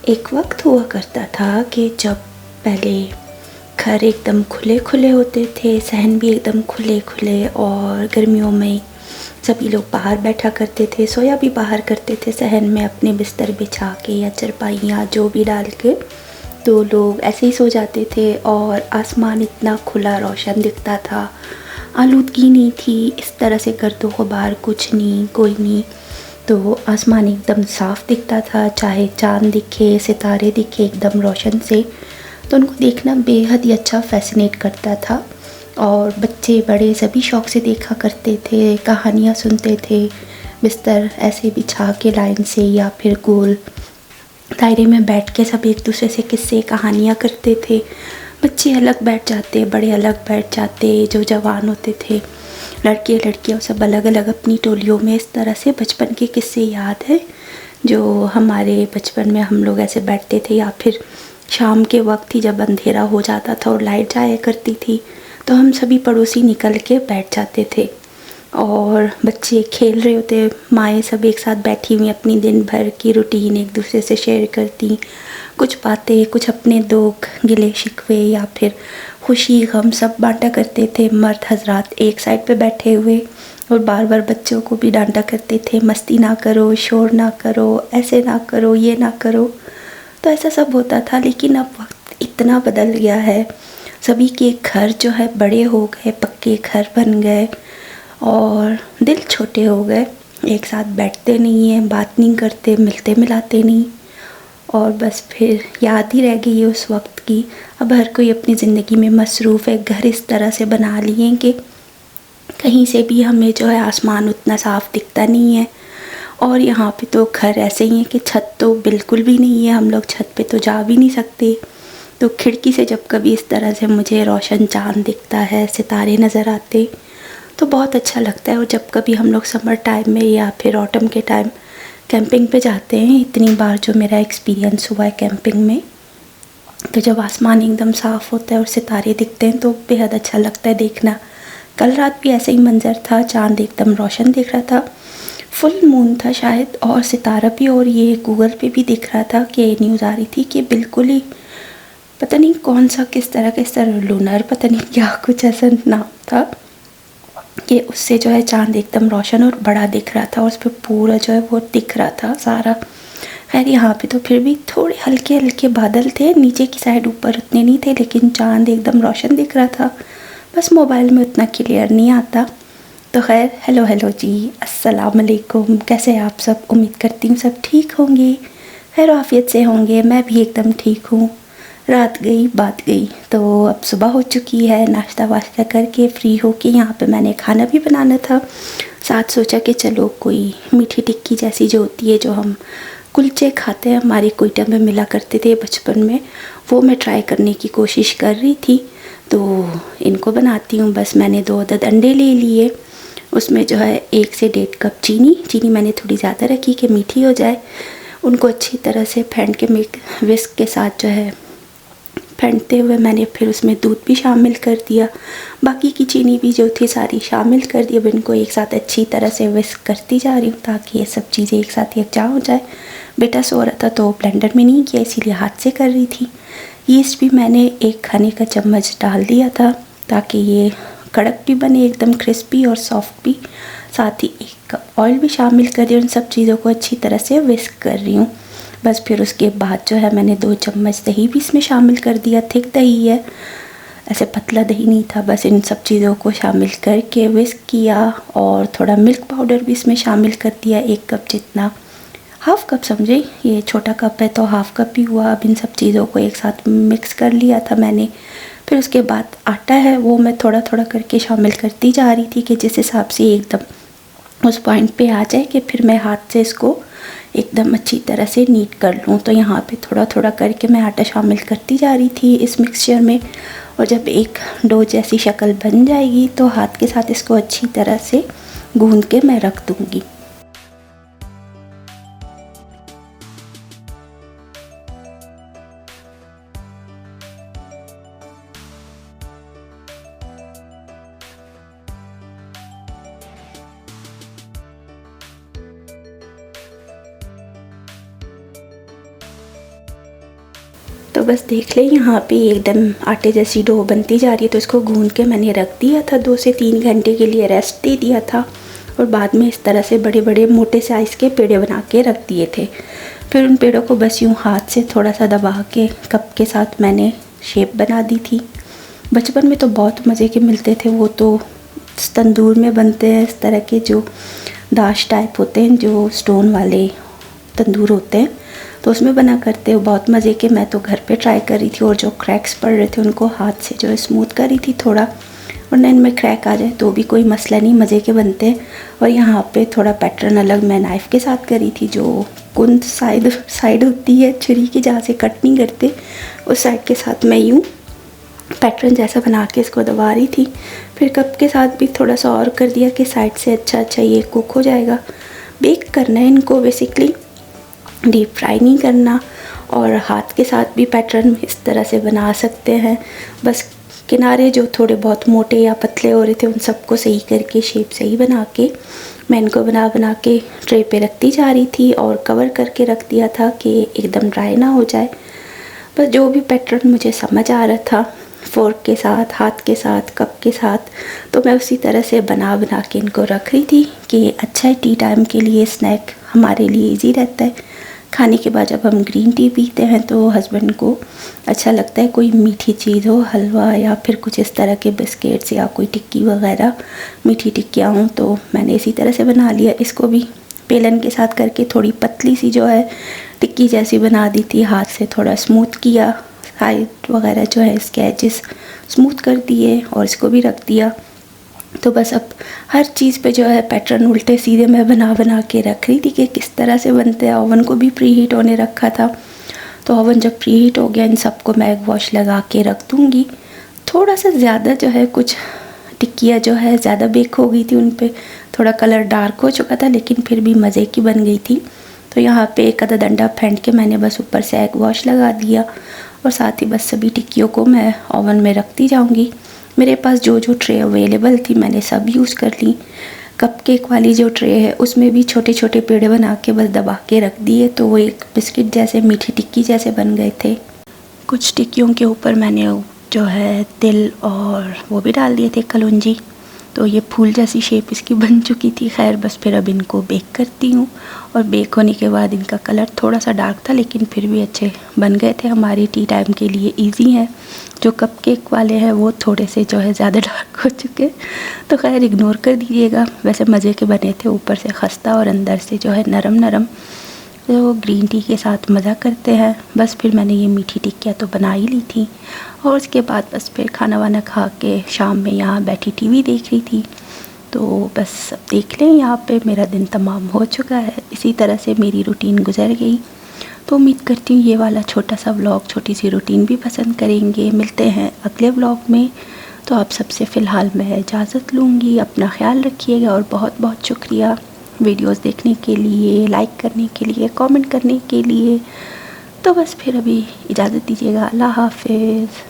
एक वक्त हुआ करता था कि जब पहले घर एकदम खुले खुले होते थे, सहन भी एकदम खुले खुले, और गर्मियों में सभी लोग बाहर बैठा करते थे, सोया भी बाहर करते थे सहन में अपने बिस्तर बिछा के या चरपाइयाँ जो भी डाल के। तो लोग ऐसे ही सो जाते थे और आसमान इतना खुला रोशन दिखता था, आलूदगी नहीं थी इस तरह से, गर्दो गुबार कुछ नहीं, कोई नहीं। तो आसमान एकदम साफ़ दिखता था, चाहे चाँद दिखे, सितारे दिखे एकदम रोशन से, तो उनको देखना बेहद ही अच्छा फैसिनेट करता था। और बच्चे बड़े सभी शौक़ से देखा करते थे, कहानियाँ सुनते थे, बिस्तर ऐसे बिछा के लाइन से या फिर गोल दायरे में बैठ के सब एक दूसरे से किस्से कहानियाँ करते थे। बच्चे अलग बैठ जाते, बड़े अलग बैठ जाते, जो जवान होते थे, लड़के लड़कियाँ सब अलग अलग अपनी टोलियों में। इस तरह से बचपन के किस्से याद है जो हमारे बचपन में हम लोग ऐसे बैठते थे। या फिर शाम के वक्त ही जब अंधेरा हो जाता था और लाइट जाया करती थी, तो हम सभी पड़ोसी निकल के बैठ जाते थे और बच्चे खेल रहे होते, माएँ सब एक साथ बैठी हुई अपनी दिन भर की रूटीन एक दूसरे से शेयर करती, कुछ बातें, कुछ अपने दुख गिले शिकवे या फिर खुशी गम सब बांटा करते थे। मर्द हजरात एक साइड पे बैठे हुए और बार बार बच्चों को भी डांटा करते थे, मस्ती ना करो, शोर ना करो, ऐसे ना करो, ये ना करो। तो ऐसा सब होता था। लेकिन अब वक्त इतना बदल गया है, सभी के घर जो है बड़े हो गए, पक्के घर बन गए और दिल छोटे हो गए, एक साथ बैठते नहीं हैं, बात नहीं करते, मिलते मिलाते नहीं, और बस फिर याद ही रह गई है उस वक्त की। अब हर कोई अपनी ज़िंदगी में मसरूफ़ है, घर इस तरह से बना लिए कि कहीं से भी हमें जो है आसमान उतना साफ़ दिखता नहीं है। और यहाँ पे तो घर ऐसे ही हैं कि छत तो बिल्कुल भी नहीं है, हम लोग छत पे तो जा भी नहीं सकते। तो खिड़की से जब कभी इस तरह से मुझे रोशन चाँद दिखता है, सितारे नज़र आते, तो बहुत अच्छा लगता है। और जब कभी हम लोग समर टाइम में या फिर ऑटम के टाइम कैंपिंग पे जाते हैं, इतनी बार जो मेरा एक्सपीरियंस हुआ है कैंपिंग में, तो जब आसमान एकदम साफ़ होता है और सितारे दिखते हैं तो बेहद अच्छा लगता है देखना। कल रात भी ऐसे ही मंज़र था, चाँद एकदम रोशन दिख रहा था, फुल मून था शायद, और सितारा भी। और ये गूगल पे भी दिख रहा था कि न्यूज़ आ रही थी कि बिल्कुल ही पता नहीं कौन सा किस तरह लूनर, पता नहीं क्या कुछ ऐसा नाम था, कि उससे जो है चाँद एकदम रोशन और बड़ा दिख रहा था और उस पर पूरा जो है वो दिख रहा था सारा। खैर यहाँ पे तो फिर भी थोड़े हल्के हल्के बादल थे नीचे की साइड, ऊपर उतने नहीं थे, लेकिन चाँद एकदम रोशन दिख रहा था। बस मोबाइल में उतना क्लियर नहीं आता। तो खैर हेलो हेलो जी, अस्सलाम वालेकुम, कैसे आप सब? उम्मीद करती हूँ सब ठीक होंगे, खैर आफियत से होंगे। मैं भी एकदम ठीक हूँ। रात गई बात गई, तो अब सुबह हो चुकी है। नाश्ता वाश्ता करके फ्री हो के यहाँ पे मैंने खाना भी बनाना था, साथ सोचा कि चलो कोई मीठी टिक्की जैसी जो होती है, जो हम कुलचे खाते हैं, हमारे कोयटा में मिला करते थे बचपन में, वो मैं ट्राई करने की कोशिश कर रही थी। तो इनको बनाती हूँ। बस मैंने 2 अदद अंडे ले लिए, उसमें जो है 1 से 1.5 कप चीनी मैंने थोड़ी ज़्यादा रखी कि मीठी हो जाए। उनको अच्छी तरह से फेंट के विस्क के साथ जो है फेंटते हुए मैंने फिर उसमें दूध भी शामिल कर दिया, बाकी की चीनी भी जो थी सारी शामिल कर दी। अब इनको एक साथ अच्छी तरह से विस्क करती जा रही हूँ ताकि ये सब चीज़ें एक साथ यकजा हो जाए। बेटा सो रहा था तो ब्लेंडर में नहीं किया, इसीलिए हाथ से कर रही थी। यीस्ट भी मैंने 1 खाने का चम्मच डाल दिया था ताकि ये कड़क भी बने, एकदम क्रिस्पी और सॉफ्ट भी। साथ ही 1 कप ऑयल भी शामिल कर दिया। उन सब चीज़ों को अच्छी तरह से विस्क कर रही हूँ। बस फिर उसके बाद जो है मैंने 2 चम्मच दही भी इसमें शामिल कर दिया। थिक दही है, ऐसे पतला दही नहीं था। बस इन सब चीज़ों को शामिल करके विस्क किया और थोड़ा मिल्क पाउडर भी इसमें शामिल कर दिया, 1 कप जितना, हाफ़ कप समझे, ये छोटा कप है तो हाफ़ कप ही हुआ। अब इन सब चीज़ों को एक साथ मिक्स कर लिया था मैंने। फिर उसके बाद आटा है वो मैं थोड़ा थोड़ा करके शामिल करती जा रही थी कि जिस हिसाब से एकदम उस पॉइंट पे आ जाए कि फिर मैं हाथ से इसको एकदम अच्छी तरह से नीट कर लूँ। तो यहाँ पे थोड़ा थोड़ा करके मैं आटा शामिल करती जा रही थी इस मिक्सचर में। और जब एक डो जैसी शक्ल बन जाएगी तो हाथ के साथ इसको अच्छी तरह से गूंद के मैं रख दूँगी। तो बस देख लें यहाँ पे एकदम आटे जैसी डो बनती जा रही है। तो इसको गूंद के मैंने रख दिया था, 2 से 3 घंटे के लिए रेस्ट दे दिया था। और बाद में इस तरह से बड़े बड़े मोटे साइज़ के पेड़े बना के रख दिए थे। फिर उन पेड़ों को बस यूँ हाथ से थोड़ा सा दबा के कप के साथ मैंने शेप बना दी थी। बचपन में तो बहुत मज़े के मिलते थे, वो तो तंदूर में बनते हैं, इस तरह के जो दाश टाइप होते हैं, जो स्टोन वाले तंदूर होते हैं, तो उसमें बना करते हो बहुत मज़े के। मैं तो घर पे ट्राई कर रही थी और जो क्रैक्स पड़ रहे थे उनको हाथ से जो है स्मूथ कर रही थी थोड़ा, वरना इनमें क्रैक आ जाए तो भी कोई मसला नहीं, मज़े के बनते हैं। और यहाँ पे थोड़ा पैटर्न अलग मैं नाइफ़ के साथ करी थी, जो कुंद साइड होती है छुरी की, जहाँ से कट नहीं करते, उस साइड के साथ मैं यूँ पैटर्न जैसा बना के इसको दबा रही थी। फिर कप के साथ भी थोड़ा सा और कर दिया कि साइड से अच्छा ये कुक हो जाएगा। बेक करना है इनको बेसिकली, डीप फ्राई नहीं करना। और हाथ के साथ भी पैटर्न इस तरह से बना सकते हैं, बस किनारे जो थोड़े बहुत मोटे या पतले हो रहे थे उन सबको सही करके शेप सही बना के मैं इनको बना के ट्रे पे रखती जा रही थी। और कवर करके रख दिया था कि एकदम ड्राई ना हो जाए। बस जो भी पैटर्न मुझे समझ आ रहा था, फोर्क के साथ, हाथ के साथ, कप के साथ, तो मैं उसी तरह से बना के इनको रख रही थी कि अच्छा है, टी टाइम के लिए स्नैक हमारे लिए इजी रहता है। खाने के बाद जब हम ग्रीन टी पीते हैं तो हस्बैंड को अच्छा लगता है कोई मीठी चीज़ हो, हलवा या फिर कुछ इस तरह के बिस्किट्स या कोई टिक्की वगैरह, मीठी टिक्कियाँ हों। तो मैंने इसी तरह से बना लिया। इसको भी बेलन के साथ करके थोड़ी पतली सी जो है टिक्की जैसी बना दी थी, हाथ से थोड़ा स्मूथ किया, साइड वगैरह जो है इसके एजेस स्मूथ कर दिए और इसको भी रख दिया। तो बस अब हर चीज़ पे जो है पैटर्न उल्टे सीधे मैं बना के रख रही थी कि किस तरह से बनते हैं। ओवन को भी प्री हीट होने रखा था, तो ओवन जब प्री हीट हो गया इन सबको मैं एग वॉश लगा के रख दूँगी। थोड़ा सा ज़्यादा जो है कुछ टिक्कियाँ जो है ज़्यादा बेक हो गई थी, उन पे थोड़ा कलर डार्क हो चुका था, लेकिन फिर भी मज़े की बन गई थी। तो यहाँ पे एक आधा डंडा फेंट के मैंने बस ऊपर से एग वॉश लगा दिया और साथ ही बस सभी टिक्कियों को मैं ओवन में रखती जाऊँगी। मेरे पास जो ट्रे अवेलेबल थी मैंने सब यूज़ कर ली। कपकेक वाली जो ट्रे है उसमें भी छोटे छोटे पेड़े बना के बस दबा के रख दिए, तो वो एक बिस्किट जैसे, मीठी टिक्की जैसे बन गए थे। कुछ टिक्कियों के ऊपर मैंने जो है तिल और वो भी डाल दिए थे, कलौंजी, तो ये फूल जैसी शेप इसकी बन चुकी थी। खैर बस फिर अब इनको बेक करती हूँ। और बेक होने के बाद इनका कलर थोड़ा सा डार्क था, लेकिन फिर भी अच्छे बन गए थे, हमारी टी टाइम के लिए इजी है। जो कपकेक वाले हैं वो थोड़े से जो है ज़्यादा डार्क हो चुके, तो खैर इग्नोर कर दीजिएगा। वैसे मज़े के बने थे, ऊपर से खस्ता और अंदर से जो है नरम नरम, तो ग्रीन टी के साथ मज़ा करते हैं। बस फिर मैंने ये मीठी टिक्कियाँ तो बना ही ली थी और उसके बाद बस फिर खाना वाना खा के शाम में यहाँ बैठी टीवी देख रही थी। तो बस अब देख लें, यहाँ पे मेरा दिन तमाम हो चुका है। इसी तरह से मेरी रूटीन गुजर गई। तो उम्मीद करती हूँ ये वाला छोटा सा व्लॉग, छोटी सी रूटीन भी पसंद करेंगे। मिलते हैं अगले व्लॉग में। तो आप सबसे फ़िलहाल मैं इजाज़त लूँगी। अपना ख्याल रखिएगा और बहुत बहुत शुक्रिया वीडियोस देखने के लिए, लाइक करने के लिए, कमेंट करने के लिए। तो बस फिर अभी इजाज़त दीजिएगा। अल्लाह हाफ़िज़।